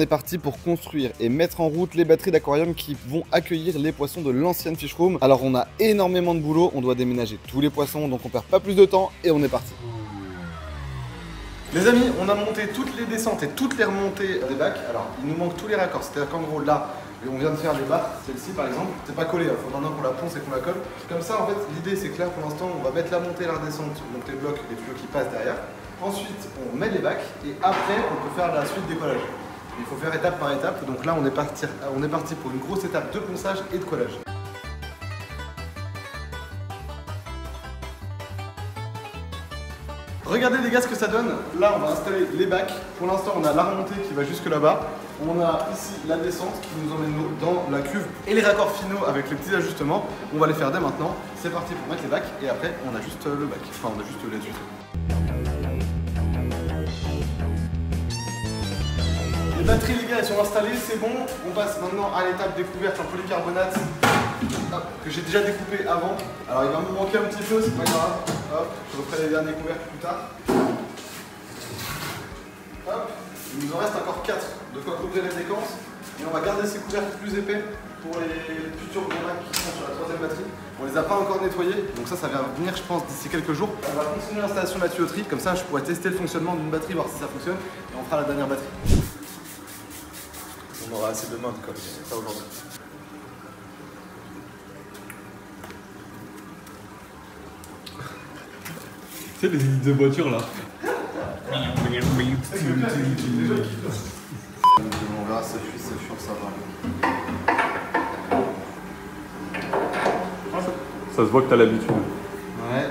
est parti pour construire et mettre en route les batteries d'aquarium qui vont accueillir les poissons de l'ancienne fish room. Alors on a énormément de boulot, on doit déménager tous les poissons, donc on perd pas plus de temps et on est parti. Les amis, on a monté toutes les descentes et toutes les remontées des bacs. Alors il nous manque tous les raccords, c'est-à-dire qu'en gros là, on vient de faire les barres, celle-ci par exemple, c'est pas collé, il faut maintenant qu'on la ponce et qu'on la colle. Comme ça en fait l'idée c'est que là pour l'instant on va mettre la montée et la redescente, donc les blocs, les tuyaux qui passent derrière. Ensuite on met les bacs et après on peut faire la suite des collages. Il faut faire étape par étape, donc là on est parti pour une grosse étape de ponçage et de collage. Regardez les gars ce que ça donne. Là on va installer les bacs. Pour l'instant on a la remontée qui va jusque là-bas. On a ici la descente qui nous emmène dans la cuve. Et les raccords finaux avec les petits ajustements, on va les faire dès maintenant. C'est parti pour mettre les bacs et après on a juste le bac. Enfin on a juste les tuyaux. Les batteries les gars elles sont installées, c'est bon. On passe maintenant à l'étape découverte en polycarbonate. Hop, que j'ai déjà découpé avant. Alors il va me manquer un petit peu, c'est pas grave. Hop, je referai les derniers couvercles plus tard. Hop, il nous en reste encore 4 de quoi couvrir les décantes. Et on va garder ces couvercles plus épais pour les futurs gros bacs qui sont sur la troisième batterie. On les a pas encore nettoyés, donc ça va venir je pense d'ici quelques jours. On va continuer l'installation de la tuyauterie, comme ça je pourrai tester le fonctionnement d'une batterie, voir si ça fonctionne. Et on fera la dernière batterie. On aura assez demain de colle, pas aujourd'hui. Tu sais les lignes de voiture là. On verra si c'est sûr, ça va. Ça se voit que t'as l'habitude. Ouais,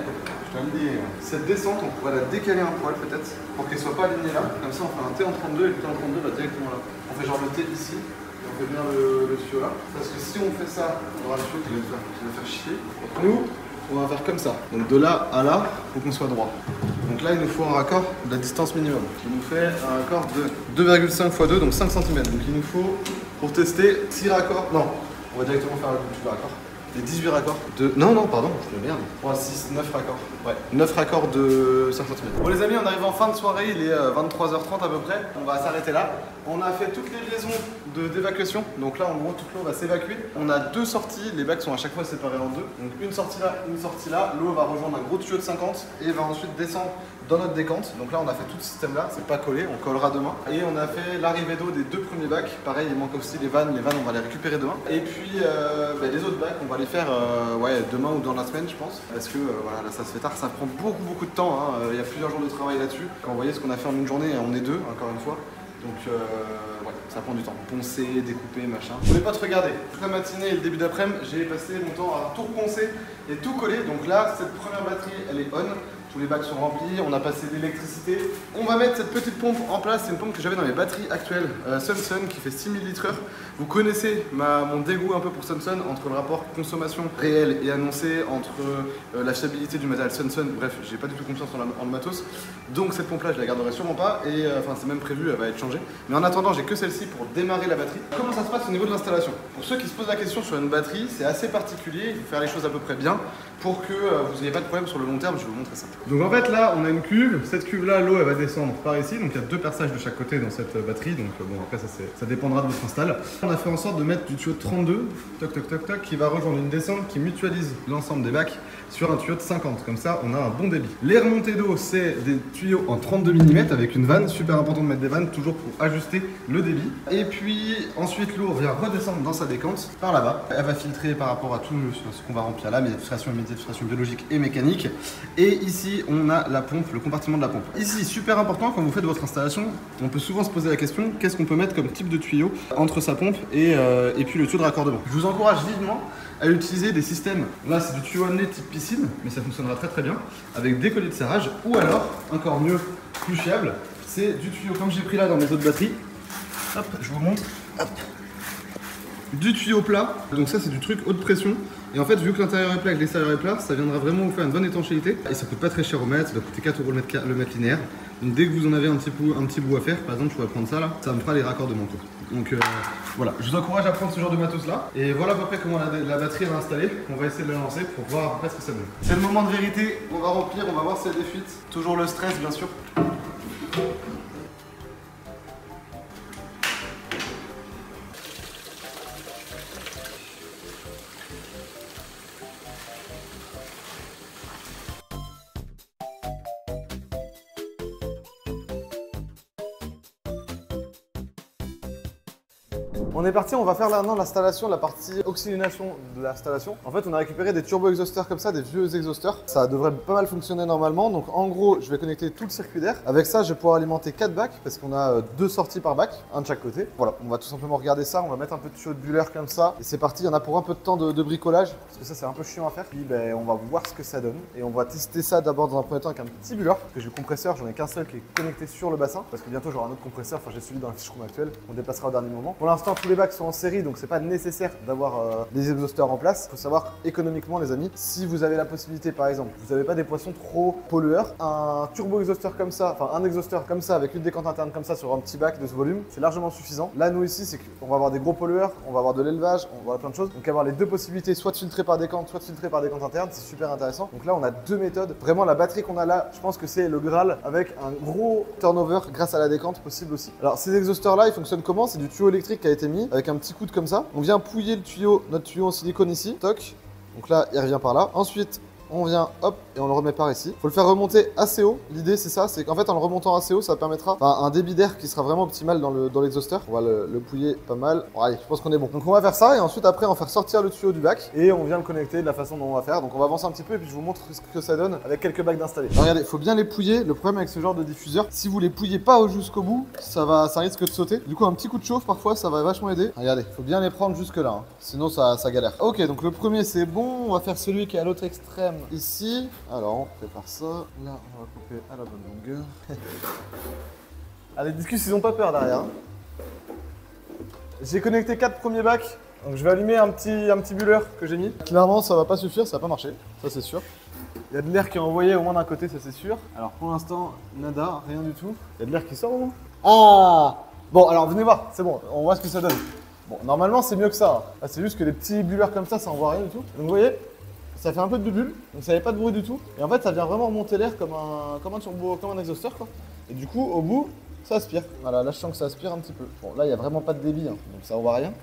je te le dis. Cette descente, on pourrait la décaler un poil peut-être, pour qu'elle soit pas alignée là. Comme ça, on fait un T en 32 et le T en 32 va directement là. On fait genre le T ici, et on fait venir le tuyau là. Parce que si on fait ça, on aura le tuyau qui va faire chier. Nous, on va faire comme ça. Donc de là à là, il faut qu'on soit droit. Donc là, il nous faut un raccord de la distance minimum. Il nous fait un raccord de 2,5 x 2, donc 5 cm. Donc il nous faut, pour tester, 6 raccords. Non, on va directement faire le raccord. Les 18 raccords de... Non, pardon, je me merde. 3, 6, 9 raccords. Ouais, 9 raccords de 5 cm. Bon les amis, on arrive en fin de soirée, il est 23h30 à peu près. On va s'arrêter là. On a fait toutes les liaisons d'évacuation. Donc là, en gros, toute l'eau va s'évacuer. On a 2 sorties, les bacs sont à chaque fois séparés en 2. Donc une sortie là, une sortie là. L'eau va rejoindre un gros tuyau de 50 et va ensuite descendre dans notre décante. Donc là, on a fait tout ce système là, c'est pas collé, on collera demain. Et on a fait l'arrivée d'eau des 2 premiers bacs. Pareil, il manque aussi les vannes, on va les récupérer demain. Et puis les autres bacs, on va les faire ouais, demain ou dans la semaine, je pense. Parce que voilà, là ça se fait tard, ça prend beaucoup de temps. Hein. Il y a plusieurs jours de travail là-dessus. Quand vous voyez ce qu'on a fait en une journée, on est 2, encore une fois. Donc ouais, ça prend du temps. Poncer, découper, machin. Je voulais pas te regarder. Toute la matinée et le début d'après-midi, j'ai passé mon temps à tout poncer et tout coller. Donc là, cette première batterie, elle est on. Tous les bacs sont remplis, on a passé l'électricité. On va mettre cette petite pompe en place, c'est une pompe que j'avais dans mes batteries actuelles Sunsun qui fait 6000 litres/heure. Vous connaissez mon dégoût un peu pour Sunsun, entre le rapport consommation réel et annoncé, entre la fiabilité du matériel Sunsun, bref, j'ai pas du tout confiance en le matos. Donc cette pompe là je la garderai sûrement pas et enfin c'est même prévu, elle va être changée. Mais en attendant j'ai que celle-ci pour démarrer la batterie. Comment ça se passe au niveau de l'installation? Pour ceux qui se posent la question sur une batterie, c'est assez particulier, il faut faire les choses à peu près bien pour que vous n'ayez pas de problème sur le long terme, je vais vous montrer ça. Donc en fait là on a une cuve, cette cuve là l'eau elle va descendre par ici, donc il y a 2 perçages de chaque côté dans cette batterie, donc bon après ça dépendra de votre install. On a fait en sorte de mettre du tuyau de 32, toc, qui va rejoindre une descente qui mutualise l'ensemble des bacs sur un tuyau de 50, comme ça on a un bon débit. Les remontées d'eau c'est des tuyaux en 32 mm avec une vanne, super important de mettre des vannes toujours pour ajuster le débit. Et puis ensuite l'eau vient redescendre dans sa décante par là-bas, elle va filtrer par rapport à tout ce qu'on va remplir là, filtration biologique et mécanique. Et ici on a la pompe, le compartiment de la pompe. Ici super important quand vous faites votre installation, on peut souvent se poser la question qu'est-ce qu'on peut mettre comme type de tuyau entre sa pompe et puis le tuyau de raccordement. Je vous encourage vivement à utiliser des systèmes, là c'est du tuyau annelé type piscine, mais ça fonctionnera très bien, avec des colliers de serrage, ou alors, encore mieux, plus fiable, c'est du tuyau comme j'ai pris là dans mes autres batteries. Hop, je vous montre. Hop. Du tuyau plat, donc ça c'est du truc haute pression. Et en fait, vu que l'intérieur est plat et que l'extérieur est plat, ça viendra vraiment vous faire une bonne étanchéité. Et ça coûte pas très cher au mètre, ça doit coûter 4 € le mètre linéaire. Donc dès que vous en avez un petit bout à faire, par exemple je pourrais prendre ça là, ça me fera les raccordements quoi. Donc voilà, je vous encourage à prendre ce genre de matos là. Et voilà à peu près comment la batterie est installée. On va essayer de la lancer pour voir à peu près ce que ça donne. C'est le moment de vérité, on va remplir, on va voir s'il y a des fuites. Toujours le stress bien sûr. On est parti, on va faire maintenant l'installation, la partie oxygénation de l'installation. En fait, on a récupéré des turbo-exhausteurs comme ça, des vieux exhausteurs. Ça devrait pas mal fonctionner normalement. Donc en gros, je vais connecter tout le circuit d'air. Avec ça, je vais pouvoir alimenter 4 bacs parce qu'on a 2 sorties par bac, un de chaque côté. Voilà, on va tout simplement regarder ça. On va mettre un peu de tuyau de buller comme ça. Et c'est parti, il y en a pour un peu de temps de bricolage parce que ça, c'est un peu chiant à faire. Puis ben, on va voir ce que ça donne. Et on va tester ça d'abord dans un premier temps avec un petit buller. Parce que j'ai le compresseur, j'en ai qu'un seul qui est connecté sur le bassin. Parce que bientôt, j'aurai un autre compresseur. Enfin, j'ai celui dans le fiche room actuel. On déplacera au dernier moment. Pour l'instant, tous les bacs sont en série, donc c'est pas nécessaire d'avoir des exhausteurs en place. Il faut savoir économiquement, les amis, si vous avez la possibilité, par exemple, vous n'avez pas des poissons trop pollueurs, un turbo exhausteur comme ça, enfin un exhausteur comme ça avec une décante interne comme ça sur un petit bac de ce volume, c'est largement suffisant. Là, nous ici, c'est qu'on va avoir des gros pollueurs, on va avoir de l'élevage, on va avoir plein de choses. Donc avoir les deux possibilités, soit de filtrer par décante, soit de filtrer par décante interne, c'est super intéressant. Donc là, on a deux méthodes. Vraiment, la batterie qu'on a là, je pense que c'est le Graal avec un gros turnover grâce à la décante possible aussi. Alors ces exhausteurs là, ils fonctionnent comment? C'est du tuyau électrique qui a été mis avec un petit coude comme ça. On vient pouiller le tuyau, notre tuyau en silicone ici, toc. Donc là, il revient par là. Ensuite, on vient, hop, et on le remet par ici. Faut le faire remonter assez haut. L'idée, c'est ça, c'est qu'en fait, en le remontant assez haut, ça permettra un débit d'air qui sera vraiment optimal dans l'exhausteur. On va le pouiller pas mal. Bon, allez, je pense qu'on est bon. Donc, on va faire ça, et ensuite, après, on va faire sortir le tuyau du bac, et on vient le connecter de la façon dont on va faire. Donc, on va avancer un petit peu, et puis je vous montre ce que ça donne avec quelques bacs d'installer. Regardez, faut bien les pouiller. Le problème avec ce genre de diffuseur, si vous les pouillez pas jusqu'au bout, ça risque de sauter. Du coup, un petit coup de chauffe, parfois, ça va vachement aider. Regardez, faut bien les prendre jusque là, hein. Sinon, ça galère. Ok, donc le premier, c'est bon. On va faire celui qui est à l'autre extrême ici. Alors on prépare ça, là on va couper à la bonne longueur. Ah, les discus ils ont pas peur derrière. Hein. J'ai connecté 4 premiers bacs, donc je vais allumer un petit buller que j'ai mis. Clairement ça va pas suffire, ça va pas marcher, ça c'est sûr. Il y a de l'air qui est envoyé au moins d'un côté, ça c'est sûr. Alors pour l'instant, nada, rien du tout. Il y a de l'air qui sort au moins. Ah bon alors venez voir, c'est bon, on voit ce que ça donne. Bon normalement c'est mieux que ça. Hein. C'est juste que les petits bullers comme ça envoie rien du tout. Donc vous voyez, ça fait un peu de bulles, donc ça n'avait pas de bruit du tout. Et en fait, ça vient vraiment remonter l'air comme un turbo, comme un exhausteur, quoi. Et du coup, au bout, ça aspire. Voilà, là je sens que ça aspire un petit peu. Bon, là il n'y a vraiment pas de débit, hein, donc ça ne voit rien.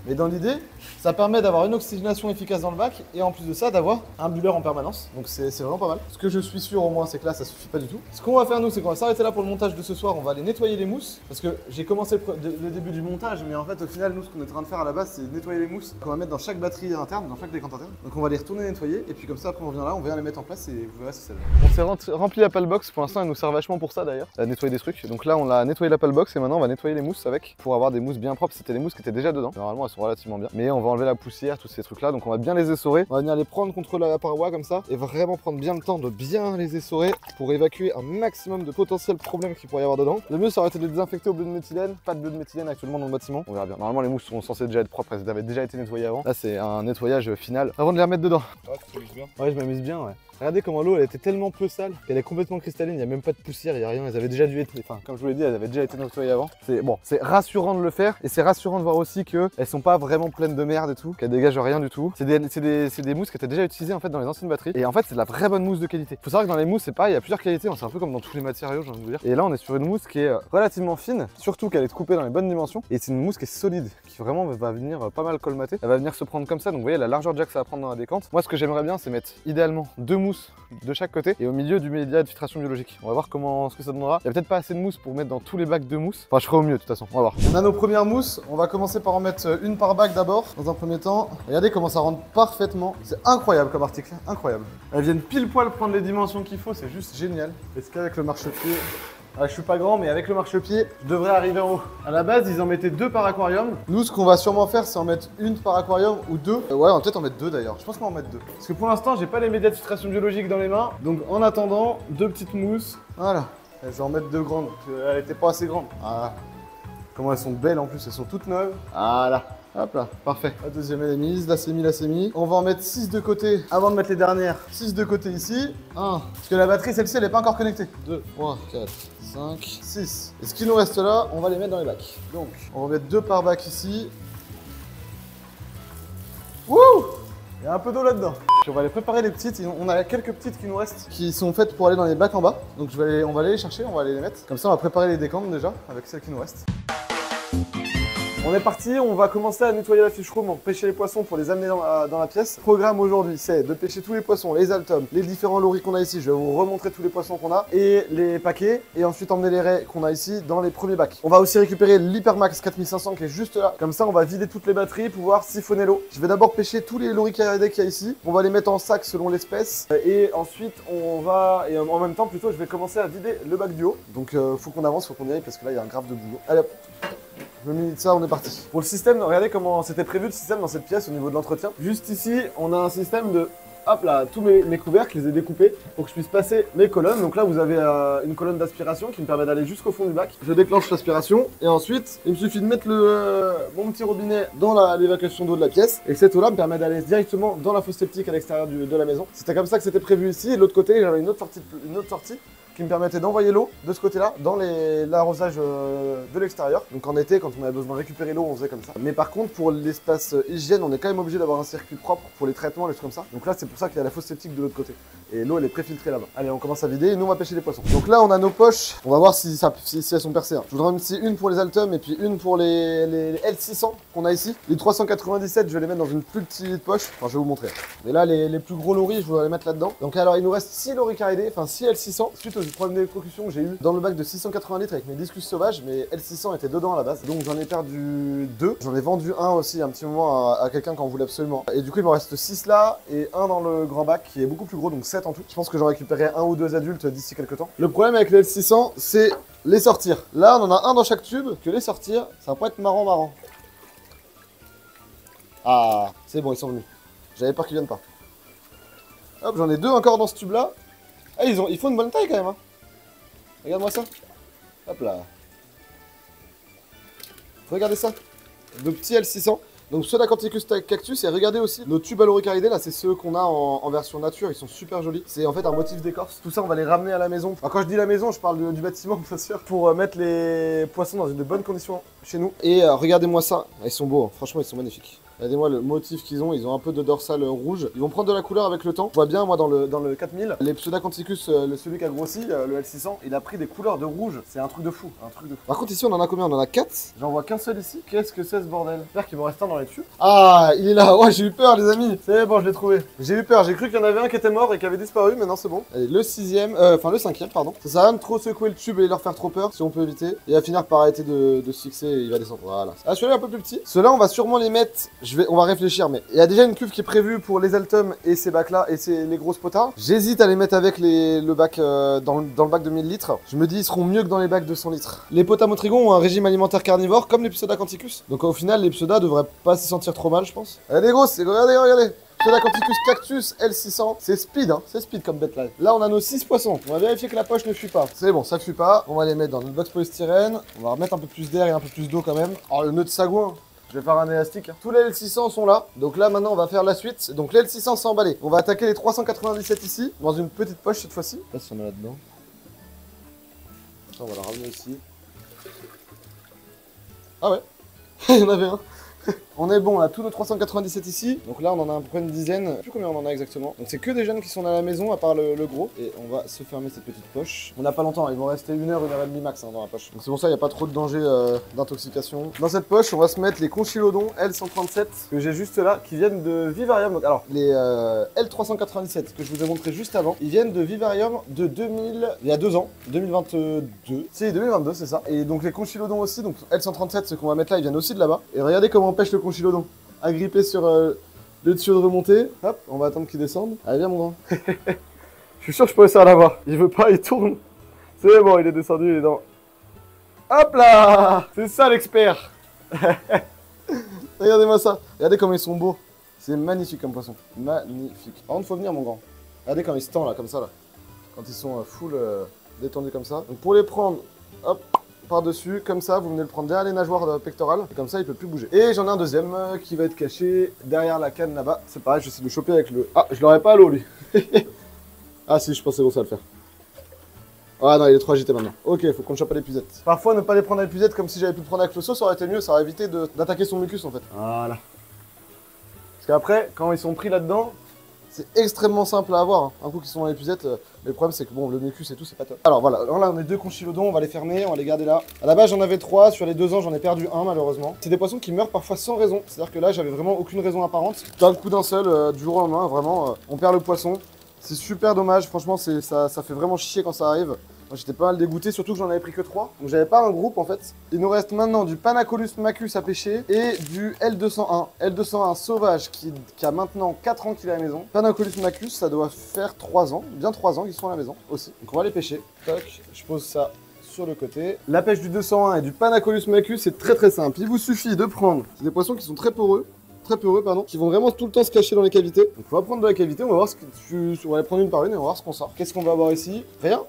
Mais dans l'idée, ça permet d'avoir une oxygénation efficace dans le bac et en plus de ça, d'avoir un buller en permanence. Donc c'est vraiment pas mal. Ce que je suis sûr au moins, c'est que là, ça suffit pas du tout. Ce qu'on va faire nous, c'est qu'on va s'arrêter là pour le montage de ce soir. On va aller nettoyer les mousses parce que j'ai commencé le début du montage, mais en fait, au final, nous, ce qu'on est en train de faire à la base, c'est nettoyer les mousses qu'on va mettre dans chaque batterie interne, dans chaque décante interne. Donc on va les retourner nettoyer et puis comme ça, après, on vient là, on vient les mettre en place et vous verrez si ça donne. On s'est rempli la pale box. Pour l'instant, elle nous sert vachement pour ça d'ailleurs, à nettoyer des trucs. Donc là, on a nettoyé la pale box et maintenant, on va nettoyer les mousses avec pour avoir des mousses bien propres. C'était des mousses qui étaient déjà dedans. Normalement, elles sont relativement bien. Mais on va enlever la poussière, tous ces trucs là, donc on va bien les essorer. On va venir les prendre contre la paroi comme ça et vraiment prendre bien le temps de bien les essorer pour évacuer un maximum de potentiels problèmes qu'il pourrait y avoir dedans. Le mieux ça aurait été de les désinfecter au bleu de méthylène, pas de bleu de méthylène actuellement dans le bâtiment, on verra bien. Normalement les mousses sont censées déjà être propres, elles avaient déjà été nettoyées avant. Là c'est un nettoyage final avant de les remettre dedans. Ouais, tu t'amuses bien. Ouais, je m'amuse bien, ouais. Regardez comment l'eau elle était tellement peu sale qu'elle est complètement cristalline, il n'y a même pas de poussière, il n'y a rien, elles avaient déjà dû être, enfin comme je vous l'ai dit, elles avaient déjà été nettoyées avant. C'est bon, c'est rassurant de le faire et c'est rassurant de voir aussi qu'elles sont pas vraiment pleines de merde et tout, qu'elles dégagent rien du tout. C'est des mousses qui étaient déjà utilisées en fait dans les anciennes batteries et en fait c'est de la vraie bonne mousse de qualité. Faut savoir que dans les mousses c'est pareil, il y a plusieurs qualités, c'est un peu comme dans tous les matériaux j'ai envie de vous dire. Et là on est sur une mousse qui est relativement fine, surtout qu'elle est coupée dans les bonnes dimensions et c'est une mousse qui est solide, qui vraiment va venir pas mal colmater. Elle va venir se prendre comme ça, donc vous voyez la largeur déjà que ça va prendre dans la décante. Moi ce que j'aimerais bien c'est mettre idéalement 2 mousses de chaque côté et au milieu du média de filtration biologique. On va voir ce que ça donnera. Il n'y a peut-être pas assez de mousse pour mettre dans tous les bacs de mousse. Enfin, je ferai au mieux de toute façon. On va voir. On a nos premières mousses. On va commencer par en mettre une par bac d'abord, dans un premier temps. Regardez comment ça rentre parfaitement. C'est incroyable comme article. Incroyable. Elles viennent pile poil prendre les dimensions qu'il faut. C'est juste génial. Est-ce qu'avec le marchepied... Ah, je suis pas grand, mais avec le marchepied, je devrais arriver en haut. À la base, ils en mettaient 2 par aquarium. Nous, ce qu'on va sûrement faire, c'est en mettre une par aquarium ou 2. Ouais, on va peut-être en mettre 2 d'ailleurs. Je pense qu'on va en mettre 2. Parce que pour l'instant, j'ai pas les médias de filtration biologique dans les mains. Donc, en attendant, 2 petites mousses. Voilà. Je vais en mettre 2 grandes. Elle était pas assez grande. Voilà. Comment elles sont belles en plus, elles sont toutes neuves. Voilà. Hop là, parfait. La deuxième elle est mise, là c'est mis, là c'est mis. On va en mettre 6 de côté avant de mettre les dernières. 6 de côté ici. 1. Parce que la batterie, celle-ci, elle n'est pas encore connectée. 2, 3, 4, 5, 6. Et ce qui nous reste là, on va les mettre dans les bacs. Donc, on va mettre 2 par bac ici. Wouh! Il y a un peu d'eau là-dedans. Puis on va aller préparer les petites. On a quelques petites qui nous restent, qui sont faites pour aller dans les bacs en bas. Donc on va aller les chercher, on va aller les mettre. Comme ça, on va préparer les décantes déjà, avec celles qui nous restent. On est parti, on va commencer à nettoyer la fish room, pêcher les poissons pour les amener dans la pièce. Le programme aujourd'hui, c'est de pêcher tous les poissons, les altomes, les différents loris qu'on a ici. Je vais vous remontrer tous les poissons qu'on a et les paquets. Et ensuite emmener les raies qu'on a ici dans les premiers bacs. On va aussi récupérer l'Hypermax 4500 qui est juste là. Comme ça, on va vider toutes les batteries, pouvoir siphonner l'eau. Je vais d'abord pêcher tous les loris caridés qu'il y a ici. On va les mettre en sac selon l'espèce. Et ensuite, on va... Et en même temps, plutôt, je vais commencer à vider le bac du haut. Donc, faut qu'on avance, faut qu'on y aille parce que là, il y a un grave de boulot. Allez hop. Je me mets de ça, on est parti. Pour le système, regardez comment c'était prévu le système dans cette pièce au niveau de l'entretien. Juste ici, on a un système de... Hop là, tous mes couvercles, je les ai découpés pour que je puisse passer mes colonnes. Donc là, vous avez une colonne d'aspiration qui me permet d'aller jusqu'au fond du bac. Je déclenche l'aspiration et ensuite, il me suffit de mettre mon petit robinet dans l'évacuation d'eau de la pièce. Et cette eau-là me permet d'aller directement dans la fosse septique à l'extérieur de la maison. C'était comme ça que c'était prévu ici. Et de l'autre côté, j'avais une autre sortie qui me permettait d'envoyer l'eau de ce côté-là dans l'arrosage de l'extérieur. Donc en été, quand on avait besoin de récupérer l'eau, on faisait comme ça. Mais par contre, pour l'espace hygiène, on est quand même obligé d'avoir un circuit propre pour les traitements, les trucs comme ça. Donc là, c'est pour ça qu'il y a la fosse septique de l'autre côté. Et l'eau, elle est préfiltrée là-bas. Allez, on commence à vider et nous, on va pêcher les poissons. Donc là, on a nos poches. On va voir si elles sont percées. Je voudrais mettre ici une pour les altomes et puis une pour les L600 qu'on a ici. Les 397, je vais les mettre dans une plus petite poche. Enfin, je vais vous montrer. Mais là, les plus gros loris, je voudrais les mettre là-dedans. Donc alors, il nous reste 6 loris caridés, enfin 6 L600. Suite aux problèmes d'électrocution que j'ai eu dans le bac de 680 litres avec mes discus sauvages, mais L600 étaient dedans à la base. Donc j'en ai perdu 2. J'en ai vendu un aussi un petit moment à quelqu'un qu'on voulait absolument. Et du coup, il me reste 6 là et un dans le grand bac qui est beaucoup plus gros, donc 7 en tout. Je pense que j'en récupérerai un ou deux adultes d'ici quelques temps. Le problème avec les L600, c'est les sortir. Là, on en a un dans chaque tube, que les sortir, ça va pas être marrant. Ah, c'est bon, ils sont venus. J'avais peur qu'ils viennent pas. Hop, j'en ai 2 encore dans ce tube là. Ah, ils font une bonne taille quand même, hein. Regarde-moi ça. Hop là. Regardez ça. De petits L600. Donc ceux d'Acanthicus cactus, et regardez aussi nos tubes à loricaridés, là c'est ceux qu'on a en version nature, ils sont super jolis. C'est en fait un motif d'écorce. Tout ça on va les ramener à la maison. Alors quand je dis la maison, je parle du bâtiment bien sûr, pour mettre les poissons dans de bonnes conditions chez nous. Et regardez-moi ça, ils sont beaux, hein. Franchement ils sont magnifiques. Regardez-moi le motif qu'ils ont, ils ont un peu de dorsale rouge. Ils vont prendre de la couleur avec le temps. Je vois bien, moi, dans le 4000, les Pseudacanthicus, celui qui a grossi, le L600, il a pris des couleurs de rouge. C'est un truc de fou, Par contre, ici, on en a combien? On en a 4. J'en vois qu'un seul ici. Qu'est-ce que c'est ce bordel? J'espère qu'il me reste un dans les tubes. Ah, il est là. Ouais, j'ai eu peur, les amis. C'est bon, je l'ai trouvé. J'ai eu peur. J'ai cru qu'il y en avait un qui était mort et qui avait disparu, mais non, c'est bon. Allez, le 5e, pardon. Ça sert à rien de trop secouer le tube et leur faire trop peur, si on peut éviter. Et il va finir par arrêter de se fixer et il va descendre. Voilà. Ah, celui-là est un peu plus petit. Ceux-là, on va sûrement les mettre. On va réfléchir. Mais il y a déjà une cuve qui est prévue pour les altomes et ces bacs là et les grosses potards. J'hésite à les mettre avec le bac dans le bac de 1000 litres. Je me dis ils seront mieux que dans les bacs de 100 litres. Les potamotrigons ont un régime alimentaire carnivore comme les Pseudacanthicus. Donc au final les pseudas devraient pas s'y sentir trop mal je pense. Elle est grosse, regardez. Pseudacanthicus cactus L600, c'est speed, hein, c'est speed comme bête là. Là on a nos 6 poissons, on va vérifier que la poche ne fuit pas. C'est bon, ça fuit pas, on va les mettre dans une box polystyrène. On va remettre un peu plus d'air et un peu plus d'eau quand même. Oh le nœud de sagouin. Je vais faire un élastique. Tous les L600 sont là. Donc là, maintenant, on va faire la suite. Donc les L600 sont emballés. On va attaquer les 397 ici, dans une petite poche cette fois-ci. Je sais pas si on a là-dedans. On va la ramener ici. Ah ouais, il y en avait un. On est bon, on a tous nos 397 ici. Donc là, on en a à peu près une dizaine. Je sais plus combien on en a exactement. Donc c'est que des jeunes qui sont à la maison, à part le gros. Et on va se fermer cette petite poche. On n'a pas longtemps, ils vont rester 1 heure et demie max dans la poche. Donc c'est pour ça, il n'y a pas trop de danger d'intoxication. Dans cette poche, on va se mettre les conchylodons L137 que j'ai juste là, qui viennent de Vivarium. Donc, alors, les L397 que je vous ai montré juste avant, ils viennent de Vivarium de 2000, il y a 2 ans, 2022. Si, 2022, c'est ça. Et donc les conchylodons aussi, donc L137, ceux qu'on va mettre là, ils viennent aussi de là-bas. Et regardez comment on pêche le conchylodon. Agrippé sur le tuyau de remontée. Hop, on va attendre qu'il descende. Allez, viens mon grand. Je suis sûr que je peux réussir à l'avoir. Il veut pas, il tourne. C'est bon, il est descendu, il est dans... Hop là! C'est ça l'expert. Regardez-moi ça. Regardez comme ils sont beaux. C'est magnifique comme poisson. Magnifique. Par contre, faut venir mon grand. Regardez quand ils se tendent là, comme ça là. Quand ils sont full détendus comme ça. Donc pour les prendre, hop, par-dessus, comme ça, vous venez le prendre derrière les nageoires pectorales, et comme ça il peut plus bouger. Et j'en ai un deuxième qui va être caché derrière la canne là-bas. C'est pareil, je vais essayer de le choper avec le... Ah, je l'aurais pas à l'eau lui. Ah si, je pensais bon ça va le faire. Ah non, il est trop agité maintenant. Ok, faut qu'on ne chope pas l'épuisette. Parfois, ne pas les prendre à l'épuisette comme si j'avais pu le prendre avec le seau, ça aurait été mieux, ça aurait évité d'attaquer son mucus en fait. Voilà. Parce qu'après, quand ils sont pris là-dedans, C'est extrêmement simple à avoir, hein. Un coup qu'ils sont dans l'épuisette, mais le problème c'est que bon, le mucus et tout, c'est pas top. Alors voilà, alors là on a 2 conchylodons, on va les fermer, on va les garder là. À la base j'en avais 3, sur les 2 ans j'en ai perdu 1 malheureusement. C'est des poissons qui meurent parfois sans raison, c'est-à-dire que là j'avais vraiment aucune raison apparente. D'un coup d'un seul, du jour au lendemain, vraiment, on perd le poisson. C'est super dommage, franchement ça fait vraiment chier quand ça arrive. Moi j'étais pas mal dégoûté, surtout que j'en avais pris que 3. Donc j'avais pas un groupe en fait. Il nous reste maintenant du Panacolus macus à pêcher et du L201. L201 sauvage qui a maintenant 4 ans qu'il est à la maison. Panacolus macus, ça doit faire 3 ans, bien 3 ans qu'ils sont à la maison aussi. Donc on va les pêcher. Toc, je pose ça sur le côté. La pêche du 201 et du Panacolus macus, c'est très simple. Il vous suffit de prendre, c'est des poissons qui sont très peureux, qui vont vraiment tout le temps se cacher dans les cavités. Donc on va prendre de la cavité, on va voir on va les prendre une par une et on va voir ce qu'on sort. Qu'est-ce qu'on va avoir ici? Rien.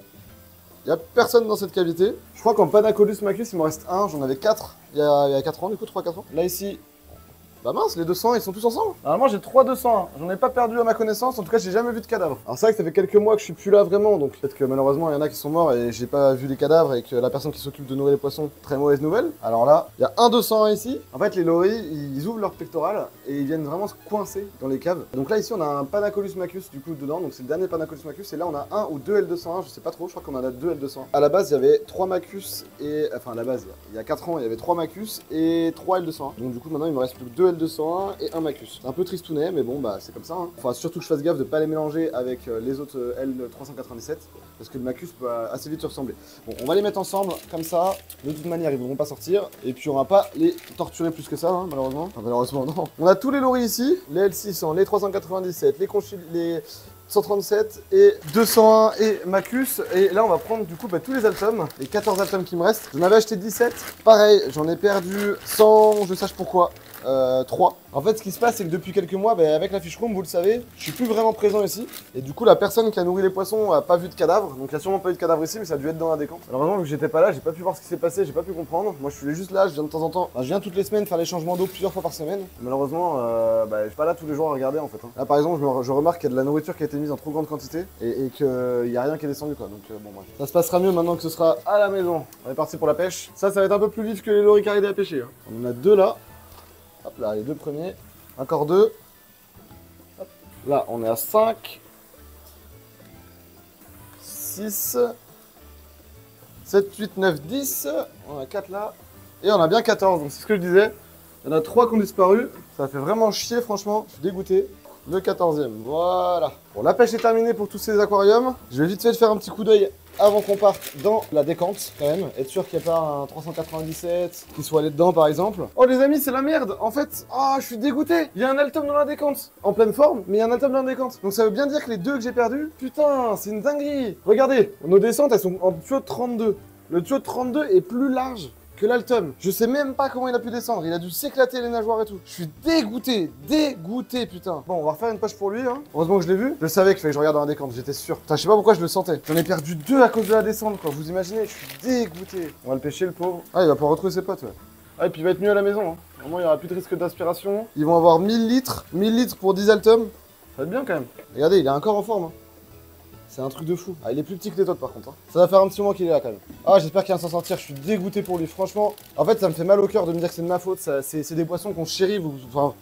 Il n'y a personne dans cette cavité. Je crois qu'en Panacolus macus, il me reste un. J'en avais 4 il y a 4 ans, du coup 3-4 ans. Là ici, bah mince, les 200, ils sont tous ensemble. Normalement, j'ai 3 201. J'en ai pas perdu à ma connaissance. En tout cas, j'ai jamais vu de cadavre. Alors c'est vrai que ça fait quelques mois que je suis plus là vraiment. Donc peut-être que malheureusement, il y en a qui sont morts et j'ai pas vu les cadavres et que la personne qui s'occupe de nourrir les poissons, très mauvaise nouvelle. Alors là, il y a un 201 ici. En fait, les loris, ils ouvrent leur pectoral et ils viennent vraiment se coincer dans les caves. Donc là, ici, on a un Panacolus macus du coup dedans. Donc c'est le dernier Panacolus macus. Et là, on a un ou 2 L201. Je sais pas trop. Je crois qu'on en a 2 L201. À la base, il y avait 3 macus et. Enfin, à la base, il y a 4 ans, il y avait 3 macus et 3 L201. Donc du coup, maintenant, il me reste plus que 2 L201 et un macus. C'est un peu tristounet, mais bon, bah c'est comme ça. Hein. Faudra surtout que je fasse gaffe de pas les mélanger avec les autres L397 parce que le macus peut assez vite se ressembler. Bon, on va les mettre ensemble comme ça. De toute manière, ils ne vont pas sortir et puis on va pas les torturer plus que ça, hein, malheureusement. Enfin, malheureusement, non. On a tous les loris ici, les L600, les 397, les 137 et 201 et macus. Et là on va prendre du coup tous les altums, les 14 altums qui me restent. J'en avais acheté 17, pareil j'en ai perdu sans je sache pourquoi. 3. En fait, ce qui se passe, c'est que depuis quelques mois, avec la fish room, vous le savez, je suis plus vraiment présent ici. Et du coup, la personne qui a nourri les poissons a pas vu de cadavre. Donc, il y a sûrement pas eu de cadavre ici, mais ça a dû être dans la décante. Malheureusement, vu que j'étais pas là, j'ai pas pu voir ce qui s'est passé, j'ai pas pu comprendre. Moi, je suis juste là, je viens de temps en temps. Enfin, je viens toutes les semaines faire les changements d'eau plusieurs fois par semaine. Malheureusement, je suis pas là tous les jours à regarder en fait. Hein. Là, par exemple, je remarque qu'il y a de la nourriture qui a été mise en trop grande quantité et qu'il y a rien qui est descendu quoi. Donc, bon, bref. Ça se passera mieux maintenant que ce sera à la maison. On est parti pour la pêche. Ça va être un peu plus vif que les loricaridés à pêcher. Hein. On en a 2 là. Hop là, les 2 premiers. Encore 2. Hop. Là, on est à 5. 6. 7, 8, 9, 10. On a 4 là. Et on a bien 14. Donc c'est ce que je disais. Il y en a 3 qui ont disparu. Ça fait vraiment chier, franchement. Je suis dégoûté. Le 14e. Voilà. Bon, la pêche est terminée pour tous ces aquariums. Je vais vite fait faire un petit coup d'œil avant qu'on parte dans la décante, quand même. Être sûr qu'il n'y a pas un 397 qui soit allé dedans, par exemple. Oh, les amis, c'est la merde. En fait, je suis dégoûté. Il y a un altum dans la décante. En pleine forme, mais il y a un altum dans la décante. Donc ça veut bien dire que les 2 que j'ai perdus, putain, c'est une dinguerie. Regardez, nos descentes, elles sont en tuyau de 32. Le tuyau de 32 est plus large que l'altum. Je sais même pas comment il a pu descendre. Il a dû s'éclater les nageoires et tout. Je suis dégoûté. Dégoûté, putain. Bon, on va refaire une pêche pour lui. Hein. Heureusement que je l'ai vu. Je savais qu'il fallait que je regarde dans la décante. J'étais sûr. Putain, je sais pas pourquoi je le sentais. J'en ai perdu 2 à cause de la descente, quoi. Vous imaginez, je suis dégoûté. On va le pêcher, le pauvre. Ah, il va pouvoir retrouver ses potes, ouais. Ah, et puis il va être mieux à la maison. Hein. Vraiment, il n'y aura plus de risque d'aspiration. Ils vont avoir 1000 litres. 1000 litres pour 10 altums. Ça va être bien quand même. Regardez, il est encore en forme. Hein. C'est un truc de fou. Ah, il est plus petit que les autres par contre. Hein. Ça va faire un petit moment qu'il est là quand même. Ah, j'espère qu'il va s'en sortir. Je suis dégoûté pour lui. Franchement, en fait, ça me fait mal au cœur de me dire que c'est de ma faute. C'est des poissons qu'on chérit. Vous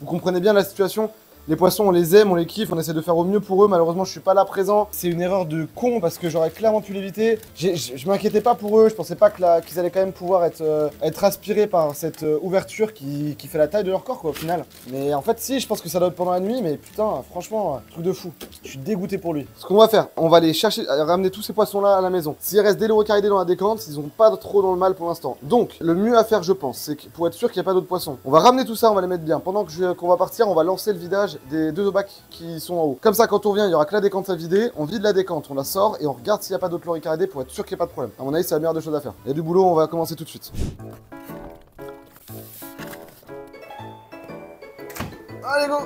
comprenez bien la situation. Les poissons, on les aime, on les kiffe, on essaie de faire au mieux pour eux. Malheureusement, je suis pas là présent. C'est une erreur de con parce que j'aurais clairement pu l'éviter. Je m'inquiétais pas pour eux. Je pensais pas qu'ils allaient quand même pouvoir être aspirés par cette ouverture qui fait la taille de leur corps, quoi, au final. Mais en fait, si, je pense que ça doit être pendant la nuit. Mais putain, franchement, truc de fou. Je suis dégoûté pour lui. Ce qu'on va faire, on va aller chercher, ramener tous ces poissons-là à la maison. S'il reste des loricaridés dans la décante, ils ont pas trop dans le mal pour l'instant. Donc, le mieux à faire, je pense, c'est que pour être sûr qu'il n'y a pas d'autres poissons, on va ramener tout ça, on va les mettre bien. Pendant qu'on va partir, on va lancer le vidage des 2 bacs qui sont en haut. Comme ça, quand on vient, il y aura que la décante à vider. On vide la décante, on la sort et on regarde s'il n'y a pas d'autres loricaridés pour être sûr qu'il n'y a pas de problème. À mon avis, c'est la meilleure des choses à faire. Il y a du boulot, on va commencer tout de suite. Allez, go!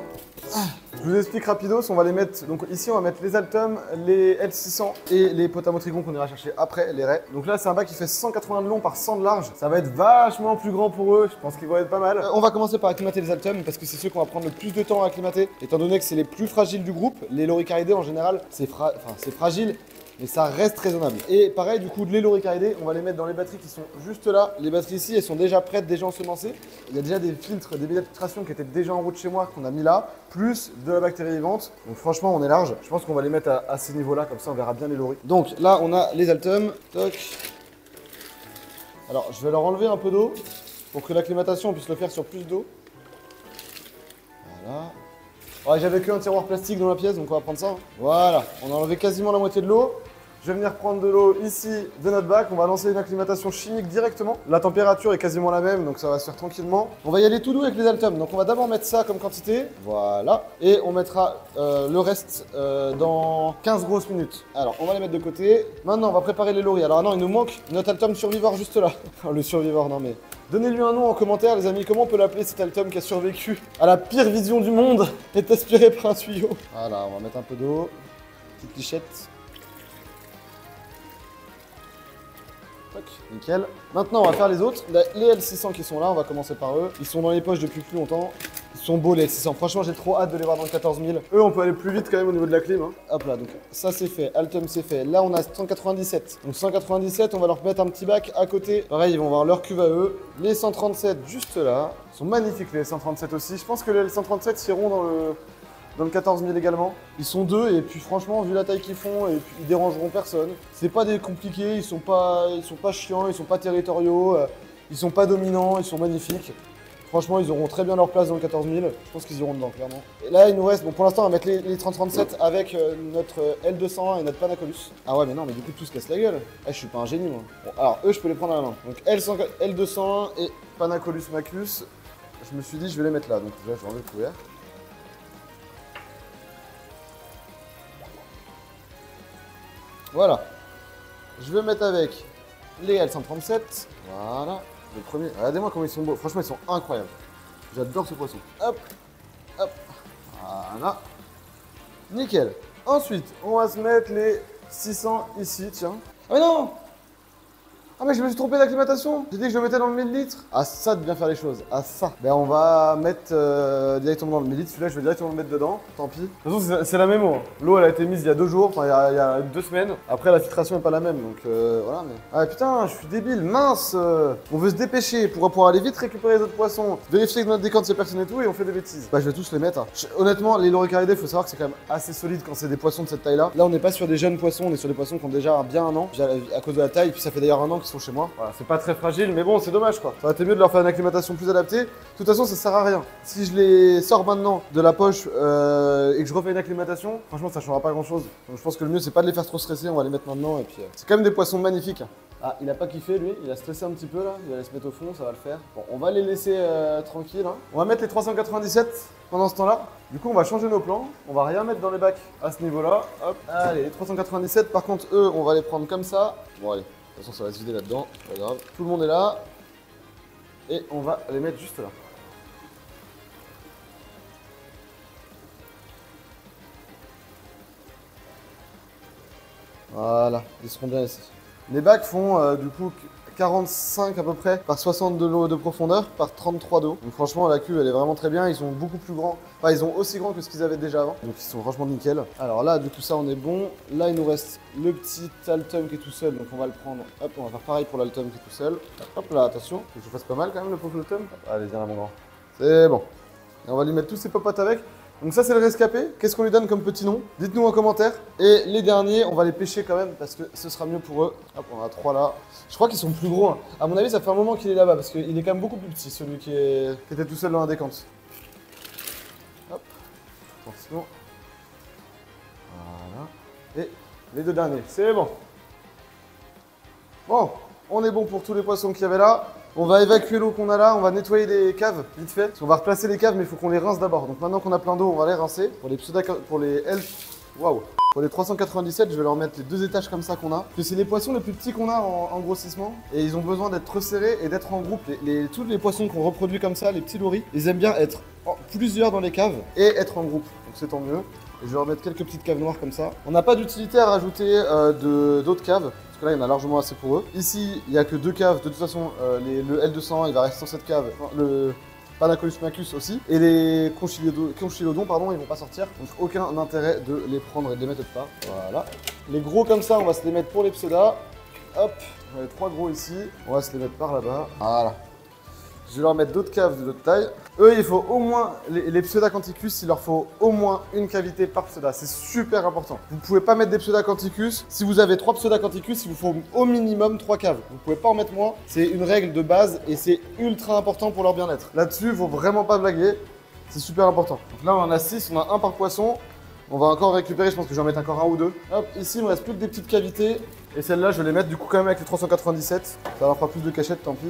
Je vous explique rapidos, on va les mettre, donc ici on va mettre les altums, les L600 et les potamotrigons qu'on ira chercher après, les raies. Donc là c'est un bac qui fait 180 de long par 100 de large, ça va être vachement plus grand pour eux, je pense qu'ils vont être pas mal. On va commencer par acclimater les altums parce que c'est ceux qu'on va prendre le plus de temps à acclimater, étant donné que c'est les plus fragiles du groupe. Les loricaridés en général, c'est fragile mais ça reste raisonnable. Et pareil, du coup, les loris caridés, on va les mettre dans les batteries qui sont juste là. Les batteries ici, elles sont déjà prêtes, déjà ensemencées. Il y a déjà des filtres, des billes de filtration qui étaient déjà en route chez moi, qu'on a mis là, plus de la bactérie vivante. Donc franchement, on est large. Je pense qu'on va les mettre à ces niveaux-là, comme ça on verra bien les loris. Donc là, on a les Altum. Toc. Alors, je vais leur enlever un peu d'eau pour que l'acclimatation puisse le faire sur plus d'eau. Voilà. Ouais, j'avais qu'un tiroir plastique dans la pièce, donc on va prendre ça. Voilà, on a enlevé quasiment la moitié de l'eau. Je vais venir prendre de l'eau ici de notre bac. On va lancer une acclimatation chimique directement. La température est quasiment la même, donc ça va se faire tranquillement. On va y aller tout doux avec les Altum. Donc on va d'abord mettre ça comme quantité. Voilà. Et on mettra le reste dans 15 grosses minutes. Alors, on va les mettre de côté. Maintenant, on va préparer les loris. Alors non, il nous manque notre Altum survivor juste là. Le survivor, non mais... Donnez-lui un nom en commentaire, les amis. Comment on peut l'appeler cet Altum qui a survécu à la pire vision du monde et est aspiré par un tuyau? Voilà, on va mettre un peu d'eau. Petite lichette. Nickel. Maintenant, on va faire les autres. Les L600 qui sont là, on va commencer par eux. Ils sont dans les poches depuis plus longtemps. Ils sont beaux les L600. Franchement, j'ai trop hâte de les voir dans le 14 000. Eux, on peut aller plus vite quand même au niveau de la clim. Hein. Hop là, donc ça c'est fait. Altum c'est fait. Là, on a 197. Donc 197, on va leur mettre un petit bac à côté. Pareil, ils vont avoir leur cuve à eux. Les 137 juste là. Ils sont magnifiques les 137 aussi. Je pense que les 137 iront dans le 14 000 également. Ils sont deux et puis franchement, vu la taille qu'ils font, et puis, ils dérangeront personne. C'est pas des compliqués, ils sont pas chiants, ils sont pas territoriaux, ils sont pas dominants, ils sont magnifiques. Franchement, ils auront très bien leur place dans le 14 000. Je pense qu'ils iront dedans, clairement. Et là, il nous reste, bon pour l'instant, on va mettre les 3037 avec notre L201 et notre Panacolus. Ah ouais, mais non, mais du coup, tout se casse la gueule. Je suis pas un génie, moi. Bon, alors, eux, je peux les prendre à la main. Donc L201 et Panacolus Macus. Je me suis dit, je vais les mettre là. Donc déjà, je vais enlever le couvert. Voilà, je vais mettre avec les L137, voilà, le premier, regardez-moi comment ils sont beaux, franchement ils sont incroyables, j'adore ce poisson, hop, hop, voilà, nickel. Ensuite, on va se mettre les 600 ici, tiens, ah mais non! Ah mais je me suis trompé d'acclimatation. J'ai dit que je le mettais dans le 1000 litres. Ah ça de bien faire les choses. Ah ça. Ben on va mettre directement dans le 1000 litres. Celui-là je vais directement le mettre dedans. Tant pis. De toute façon c'est la même eau. L'eau elle a été mise il y a 2 jours. Enfin il y a 2 semaines. Après la filtration n'est pas la même. Donc voilà mais... Ah putain je suis débile. Mince. On veut se dépêcher pour pouvoir aller vite récupérer les autres poissons. Vérifier que notre décante c'est personne et tout et on fait des bêtises. Bah je vais tous les mettre. Hein. Honnêtement les loricaridés faut savoir que c'est quand même assez solide quand c'est des poissons de cette taille là. Là on n'est pas sur des jeunes poissons. On est sur des poissons qui ont déjà bien un an. À cause de la taille. Puis ça fait d'ailleurs un an qu'ils sont chez moi. Voilà, c'est pas très fragile, mais bon, c'est dommage quoi. Ça aurait été mieux de leur faire une acclimatation plus adaptée. De toute façon, ça sert à rien. Si je les sors maintenant de la poche et que je refais une acclimatation, franchement, ça changera pas grand chose. Donc je pense que le mieux, c'est pas de les faire trop stresser. On va les mettre maintenant et puis c'est quand même des poissons magnifiques. Ah, il a pas kiffé lui, il a stressé un petit peu là. Il va aller se mettre au fond, ça va le faire. Bon, on va les laisser tranquilles. Hein. On va mettre les 397 pendant ce temps-là. Du coup, on va changer nos plans. On va rien mettre dans les bacs à ce niveau-là. Hop, allez, les 397. Par contre, eux, on va les prendre comme ça. Bon, allez. De toute façon, ça va se vider là-dedans, c'est pas grave. Tout le monde est là. Et on va les mettre juste là. Voilà, ils seront bien ici. Les bacs font du coup 45 à peu près par 60 de profondeur par 33 d'eau. Donc franchement la cuve elle est vraiment très bien, ils sont beaucoup plus grands. Enfin ils sont aussi grands que ce qu'ils avaient déjà avant. Donc ils sont franchement nickel. Alors là du coup ça on est bon. Là il nous reste le petit Altum qui est tout seul. Donc on va le prendre. Hop on va faire pareil pour l'Altum qui est tout seul. Hop là attention, faut que je fasse pas mal quand même le pauvre Altum. Allez viens là mon grand. C'est bon. Et on va lui mettre tous ses popotes avec. Donc ça c'est le rescapé, qu'est-ce qu'on lui donne comme petit nom? Dites-nous en commentaire. Et les derniers, on va les pêcher quand même parce que ce sera mieux pour eux. Hop, on a 3 là. Je crois qu'ils sont plus gros. Hein. À mon avis, ça fait un moment qu'il est là-bas parce qu'il est quand même beaucoup plus petit, celui qui était tout seul dans la décante. Hop, attention. Voilà. Et les 2 derniers, c'est bon. Bon, on est bon pour tous les poissons qu'il y avait là. On va évacuer l'eau qu'on a là, on va nettoyer les caves vite fait. On va replacer les caves mais il faut qu'on les rince d'abord. Donc maintenant qu'on a plein d'eau, on va les rincer. Pour les L... Waouh. Pour les 397, je vais leur mettre les 2 étages comme ça qu'on a. Parce que c'est les poissons les plus petits qu'on a en grossissement. Et ils ont besoin d'être resserrés et d'être en groupe. Tous les poissons qu'on reproduit comme ça, les petits loris, ils aiment bien être plusieurs dans les caves et être en groupe. Donc c'est tant mieux. Et je vais remettre quelques petites caves noires comme ça. On n'a pas d'utilité à rajouter d'autres caves. Parce que là, il y en a largement assez pour eux. Ici, il n'y a que 2 caves. De toute façon, le L200, il va rester dans cette cave. Le Panacolus aussi. Et les conchylodons, pardon, ils vont pas sortir. Donc aucun intérêt de les prendre et de les mettre de part. Voilà. Les gros comme ça, on va se les mettre pour les pseudas. Hop, on a les 3 gros ici. On va se les mettre par là-bas. Voilà. Je vais leur mettre d'autres caves de d'autres tailles. Eux, il faut au moins, les pseudacanthicus, il leur faut au moins une cavité par pseuda. C'est super important. Vous pouvez pas mettre des pseudacanthicus. Si vous avez 3 pseudacanthicus, il vous faut au minimum 3 caves. Vous pouvez pas en mettre moins. C'est une règle de base et c'est ultra important pour leur bien-être. Là-dessus, il faut vraiment pas blaguer. C'est super important. Donc là, on en a 6, on a un par poisson. On va encore récupérer, je pense que je vais en mettre encore un ou deux. Hop, ici, il me reste plus que des petites cavités. Et celles-là, je vais les mettre du coup quand même avec les 397. Ça leur fera plus de cachettes, tant pis.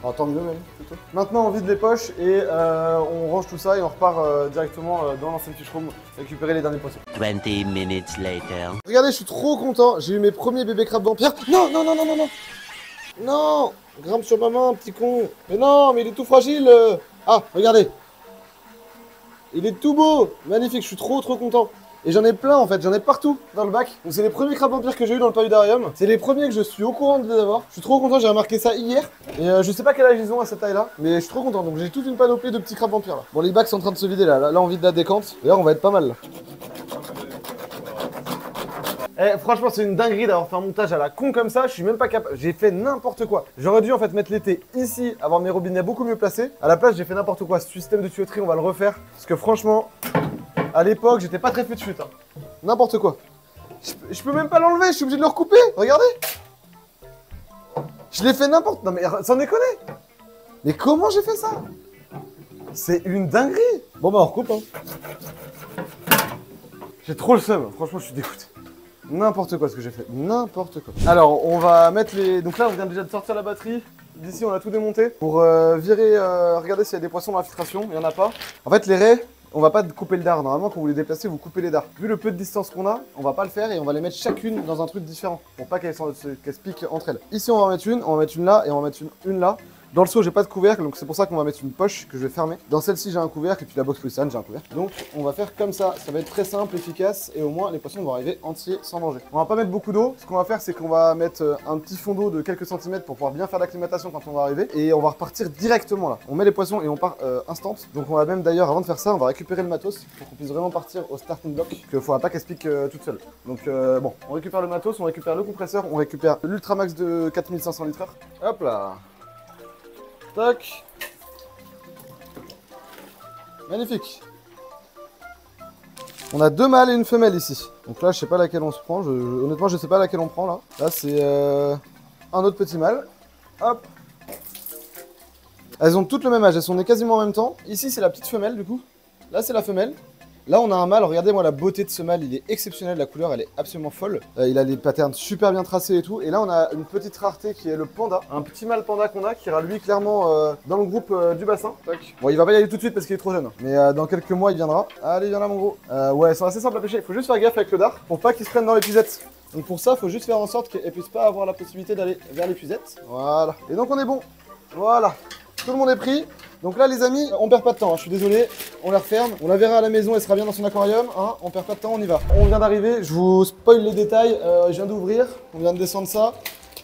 Alors, tant mieux même, plutôt. Maintenant, on vide les poches et on range tout ça et on repart directement dans l'ancienne fish room récupérer les derniers poissons. 20 minutes later. Regardez, je suis trop content. J'ai eu mes premiers bébés crabes vampires. Non, non, non, non, non, non. Non, grimpe sur ma main, petit con. Mais non, mais il est tout fragile. Ah, regardez. Il est tout beau. Magnifique, je suis trop content. Et j'en ai plein en fait, j'en ai partout dans le bac. Donc c'est les premiers crabes vampires que j'ai eu dans le paludarium. C'est les premiers que je suis au courant de les avoir. Je suis trop content, j'ai remarqué ça hier. Et je sais pas quel âge ils ont à cette taille là, mais je suis trop content. Donc j'ai toute une panoplie de petits crabes vampires là. Bon, les bacs sont en train de se vider là, on vide la décante. D'ailleurs on va être pas mal là. Eh, franchement, c'est une dinguerie d'avoir fait un montage à la con comme ça. Je suis même pas capable. J'ai fait n'importe quoi. J'aurais dû en fait mettre l'été ici, avoir mes robinets beaucoup mieux placés. À la place, j'ai fait n'importe quoi. Ce système de tuyauterie, on va le refaire. Parce que franchement, à l'époque, j'étais pas très fut-fut. Hein. N'importe quoi. Je peux même pas l'enlever. Je suis obligé de le recouper. Regardez. Je l'ai fait n'importe. Non mais sans déconner. Mais comment j'ai fait ça? C'est une dinguerie. Bon bah on recoupe. Hein. J'ai trop le seum. Franchement, je suis dégoûté. N'importe quoi ce que j'ai fait, n'importe quoi. Alors on va mettre les... Donc là on vient déjà de sortir la batterie. D'ici on a tout démonté pour virer, regarder s'il y a des poissons dans la filtration, il n'y en a pas. En fait les raies, on va pas couper le dard. Normalement quand vous les déplacez vous coupez les dards. Vu le peu de distance qu'on a, on va pas le faire et on va les mettre chacune dans un truc différent. Pour pas qu'elles se piquent entre elles. Ici on va en mettre une là et on va mettre une là. Dans le seau, j'ai pas de couvercle, donc c'est pour ça qu'on va mettre une poche que je vais fermer. Dans celle-ci, j'ai un couvercle, et puis la box Polysan, j'ai un couvercle. Donc, on va faire comme ça. Ça va être très simple, efficace, et au moins, les poissons vont arriver entiers sans danger. On va pas mettre beaucoup d'eau. Ce qu'on va faire, c'est qu'on va mettre un petit fond d'eau de quelques centimètres pour pouvoir bien faire l'acclimatation quand on va arriver. Et on va repartir directement là. On met les poissons et on part instant. Donc, on va même d'ailleurs, avant de faire ça, on va récupérer le matos pour qu'on puisse vraiment partir au starting block. Qu'il faudra pas qu'elle se pique toute seule. Donc, bon, on récupère le matos, on récupère le compresseur, on récupère l'Ultramax de 4500 litres. Hop là. Tac. Magnifique. On a 2 mâles et une femelle ici. Donc là, je sais pas laquelle on se prend. Honnêtement, je sais pas laquelle on prend là. Là, c'est un autre petit mâle. Hop. Elles ont toutes le même âge. Elles sont nées quasiment en même temps. Ici, c'est la petite femelle du coup. Là, c'est la femelle. Là, on a un mâle. Regardez-moi la beauté de ce mâle. Il est exceptionnel. La couleur, elle est absolument folle. Il a des patterns super bien tracés et tout. Et là, on a une petite rareté qui est le panda. Un petit mâle panda qu'on a qui ira lui clairement dans le groupe du bassin. Tac. Bon, il va pas y aller tout de suite parce qu'il est trop jeune. Mais dans quelques mois, il viendra. Allez, viens là, mon gros. Ouais, elles sont assez simples à pêcher. Il faut juste faire gaffe avec le dard pour pas qu'il se prenne dans l'épuisette. Donc pour ça, il faut juste faire en sorte qu'elle puisse pas avoir la possibilité d'aller vers l'épuisette. Voilà. Et donc, on est bon. Voilà. Tout le monde est pris. Donc là les amis, on perd pas de temps, hein. Je suis désolé, on la referme, on la verra à la maison, elle sera bien dans son aquarium, hein. On perd pas de temps, on y va. On vient d'arriver, je vous spoil les détails, je viens d'ouvrir, on vient de descendre ça.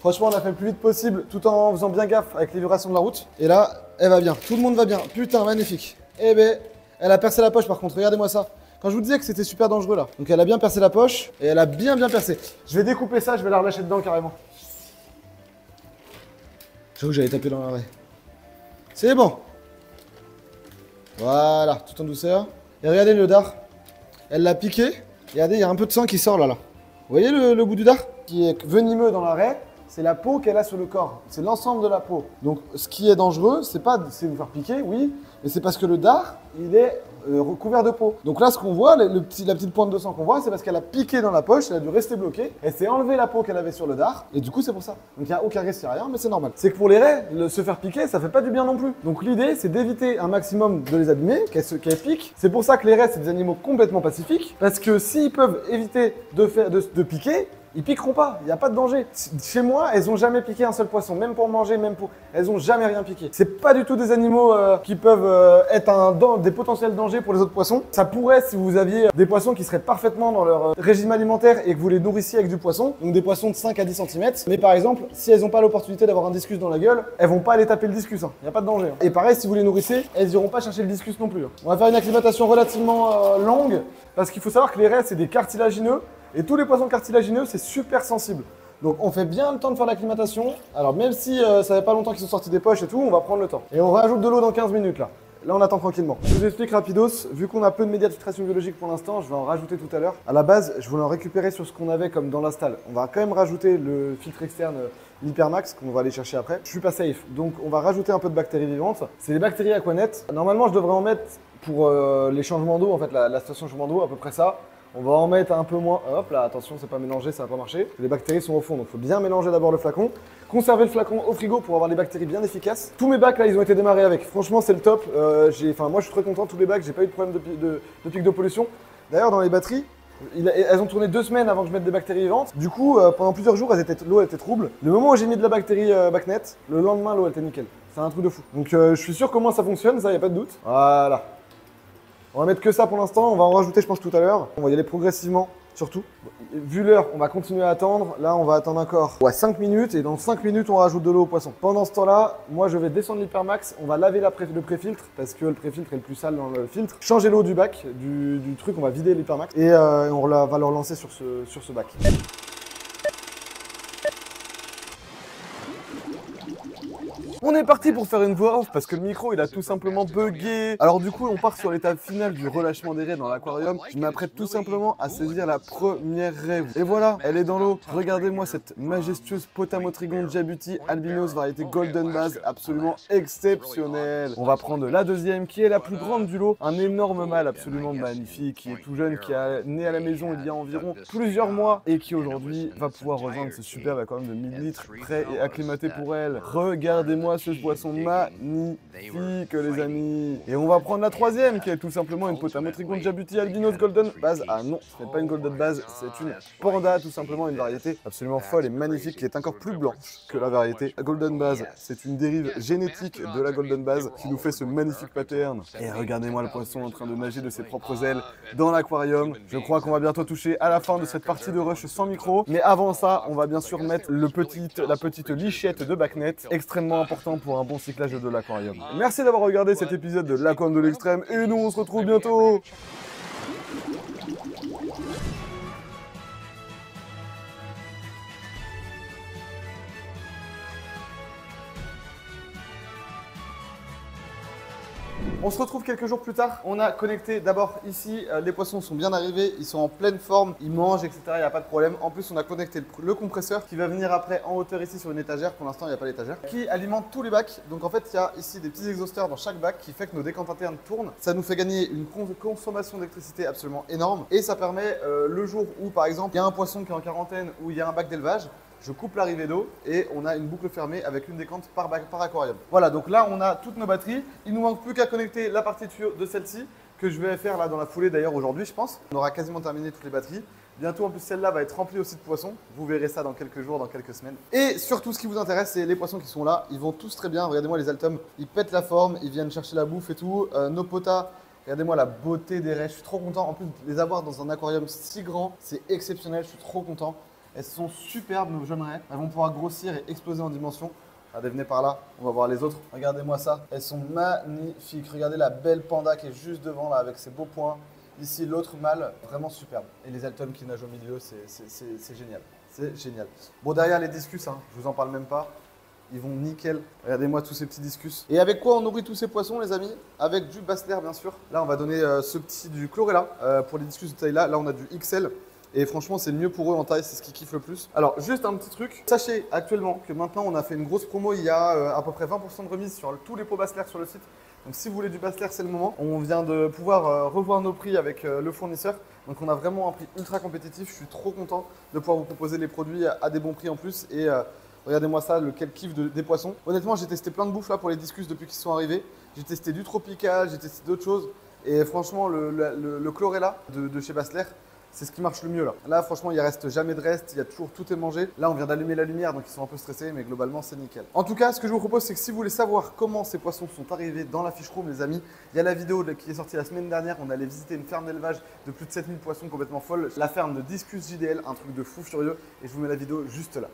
Franchement on a fait le plus vite possible tout en faisant bien gaffe avec les vibrations de la route. Et là, elle va bien, tout le monde va bien, putain magnifique. Eh ben, elle a percé la poche par contre, regardez-moi ça. Quand je vous disais que c'était super dangereux là. Donc elle a bien percé la poche et elle a bien percé. Je vais découper ça, je vais la relâcher dedans carrément. J'avoue que j'allais taper dans l'arrêt. C'est bon. Voilà, tout en douceur. Et regardez le dard. Elle l'a piqué. Regardez, il y a un peu de sang qui sort là. Vous voyez le bout du dard? Qui est venimeux dans l'arrêt, c'est la peau qu'elle a sur le corps. C'est l'ensemble de la peau. Donc ce qui est dangereux, c'est vous faire piquer, oui, mais c'est parce que le dard, il est recouvert de peau. Donc là, ce qu'on voit, la petite pointe de sang qu'on voit, c'est parce qu'elle a piqué dans la poche, elle a dû rester bloquée, elle s'est enlevé la peau qu'elle avait sur le dard, et du coup, c'est pour ça. Donc il n'y a aucun risque, il n'y a rien, mais c'est normal. C'est que pour les raies, se faire piquer, ça fait pas du bien non plus. Donc l'idée, c'est d'éviter un maximum de les abîmer, qu'elles piquent. C'est pour ça que les raies, c'est des animaux complètement pacifiques, parce que s'ils peuvent éviter de piquer, ils piqueront pas, il n'y a pas de danger. Chez moi, elles ont jamais piqué un seul poisson, même pour manger, même pour... Elles ont jamais rien piqué. C'est pas du tout des animaux qui peuvent être des potentiels dangers pour les autres poissons. Ça pourrait si vous aviez des poissons qui seraient parfaitement dans leur régime alimentaire et que vous les nourrissiez avec du poisson, donc des poissons de 5 à 10 cm. Mais par exemple, si elles n'ont pas l'opportunité d'avoir un discus dans la gueule, elles vont pas aller taper le discus, il n'y a pas de danger. Et pareil, si vous les nourrissez, elles iront pas chercher le discus non plus. On va faire une acclimatation relativement longue parce qu'il faut savoir que les raies, c'est des cartilagineux. Et tous les poissons cartilagineux, c'est super sensible. Donc on fait bien le temps de faire l'acclimatation. Alors même si ça fait pas longtemps qu'ils sont sortis des poches et tout, on va prendre le temps. Et on rajoute de l'eau dans 15 minutes là. Là on attend tranquillement. Je vous explique rapidos, vu qu'on a peu de médias de filtration biologique pour l'instant, je vais en rajouter tout à l'heure. À la base, je voulais en récupérer sur ce qu'on avait comme dans la stalle. On va quand même rajouter le filtre externe l'Hypermax qu'on va aller chercher après. Je suis pas safe, donc on va rajouter un peu de bactéries vivantes. C'est des bactéries Aquanet. Normalement je devrais en mettre pour les changements d'eau, en fait la station de changement d'eau, à peu près ça. On va en mettre un peu moins. Hop là, attention, c'est pas mélangé, ça va pas marcher. Les bactéries sont au fond, donc il faut bien mélanger d'abord le flacon. Conserver le flacon au frigo pour avoir les bactéries bien efficaces. Tous mes bacs là, ils ont été démarrés avec. Franchement, c'est le top. Moi, je suis très content. Tous les bacs, j'ai pas eu de problème de pic de pollution. D'ailleurs, dans les batteries, elles ont tourné 2 semaines avant que je mette des bactéries vivantes. Du coup, pendant plusieurs jours, l'eau était trouble. Le moment où j'ai mis de la bactérie BACnet, le lendemain, l'eau était nickel. C'est un truc de fou. Donc, je suis sûr comment ça fonctionne, ça, y a pas de doute. Voilà. On va mettre que ça pour l'instant, on va en rajouter je pense tout à l'heure. On va y aller progressivement, surtout. Vu l'heure, on va continuer à attendre. Là, on va attendre encore 5 minutes et dans 5 minutes, on rajoute de l'eau au poisson. Pendant ce temps-là, moi, je vais descendre l'Hypermax. On va laver le pré-filtre parce que le pré-filtre est le plus sale dans le filtre. Changer l'eau du bac, du truc, on va vider l'Hypermax et on va le relancer sur ce bac. On est parti pour faire une voix off parce que le micro il a tout simplement bugué. Alors du coup on part sur l'étape finale du relâchement des raies dans l'aquarium. Je m'apprête tout simplement à saisir la première raie. Et voilà, elle est dans l'eau. Regardez-moi cette majestueuse Potamotrigon Djibouti albinos variété Golden Baz, absolument exceptionnelle. On va prendre la deuxième qui est la plus grande du lot. Un énorme mâle absolument magnifique qui est tout jeune, qui est né à la maison il y a environ plusieurs mois et qui aujourd'hui va pouvoir rejoindre ce superbe aquarium de 1000 litres prêt et acclimaté pour elle. Regardez-moi ce poisson magnifique les amis. Et on va prendre la troisième qui est tout simplement une Potamotrigon Djibouti albinos Golden Baz. Ah non, ce n'est pas une Golden Baz, c'est une Panda tout simplement, une variété absolument folle et magnifique qui est encore plus blanche que la variété Golden Baz. C'est une dérive génétique de la Golden Baz qui nous fait ce magnifique pattern. Et regardez-moi le poisson en train de nager de ses propres ailes dans l'aquarium. Je crois qu'on va bientôt toucher à la fin de cette partie de rush sans micro. Mais avant ça, on va bien sûr mettre la petite lichette de BACnet, extrêmement important pour un bon cyclage de l'aquarium. Merci d'avoir regardé cet épisode de l'Aquarium de l'extrême et nous on se retrouve bientôt. On se retrouve quelques jours plus tard. On a connecté d'abord ici, les poissons sont bien arrivés, ils sont en pleine forme, ils mangent, etc. Il n'y a pas de problème. En plus, on a connecté le compresseur qui va venir après en hauteur ici sur une étagère. Pour l'instant, il n'y a pas d'étagère. Qui alimente tous les bacs. Donc en fait, il y a ici des petits exhausteurs dans chaque bac qui fait que nos décantes internes tournent. Ça nous fait gagner une consommation d'électricité absolument énorme. Et ça permet le jour où, par exemple, il y a un poisson qui est en quarantaine ou il y a un bac d'élevage, je coupe l'arrivée d'eau et on a une boucle fermée avec une décante par aquarium. Voilà, donc là on a toutes nos batteries. Il nous manque plus qu'à connecter la partie tuyau de celle-ci que je vais faire là dans la foulée d'ailleurs aujourd'hui je pense. On aura quasiment terminé toutes les batteries. Bientôt en plus celle-là va être remplie aussi de poissons. Vous verrez ça dans quelques jours, dans quelques semaines. Et surtout ce qui vous intéresse c'est les poissons qui sont là. Ils vont tous très bien. Regardez-moi les altums, ils pètent la forme, ils viennent chercher la bouffe et tout. Nos potas, regardez-moi la beauté des raies. Je suis trop content. En plus de les avoir dans un aquarium si grand, c'est exceptionnel. Je suis trop content. Elles sont superbes nos jeunes raies, elles vont pouvoir grossir et exploser en dimension. Regardez, venez par là, on va voir les autres. Regardez-moi ça, elles sont magnifiques. Regardez la belle panda qui est juste devant là avec ses beaux points. Ici l'autre mâle, vraiment superbe. Et les altums qui nagent au milieu, c'est génial. C'est génial. Bon derrière les discus, hein, je vous en parle même pas. Ils vont nickel. Regardez-moi tous ces petits discus. Et avec quoi on nourrit tous ces poissons les amis? Avec du Bassler bien sûr. Là on va donner du chlorella pour les discus de taille là. Là on a du XL. Et franchement, c'est le mieux pour eux en taille, c'est ce qu'ils kiffent le plus. Alors, juste un petit truc. Sachez actuellement que maintenant, on a fait une grosse promo. Il y a à peu près 20% de remise sur tous les pots Bassler sur le site. Donc, si vous voulez du Bassler, c'est le moment. On vient de pouvoir revoir nos prix avec le fournisseur. Donc, on a vraiment un prix ultra compétitif. Je suis trop content de pouvoir vous proposer les produits à des bons prix en plus. Et regardez-moi ça, quel kiff des poissons. Honnêtement, j'ai testé plein de bouffe là pour les discus depuis qu'ils sont arrivés. J'ai testé du tropical, j'ai testé d'autres choses. Et franchement, le chlorella de chez Bassler, C'est ce qui marche le mieux là. Là, franchement, il reste jamais de reste. Il y a toujours tout est mangé. Là, on vient d'allumer la lumière, donc ils sont un peu stressés, mais globalement, c'est nickel. En tout cas, ce que je vous propose, c'est que si vous voulez savoir comment ces poissons sont arrivés dans la fish room, les amis, il y a la vidéo qui est sortie la semaine dernière. On allait visiter une ferme d'élevage de plus de 7000 poissons complètement folle. La ferme de Discus JDL, un truc de fou furieux. Et je vous mets la vidéo juste là.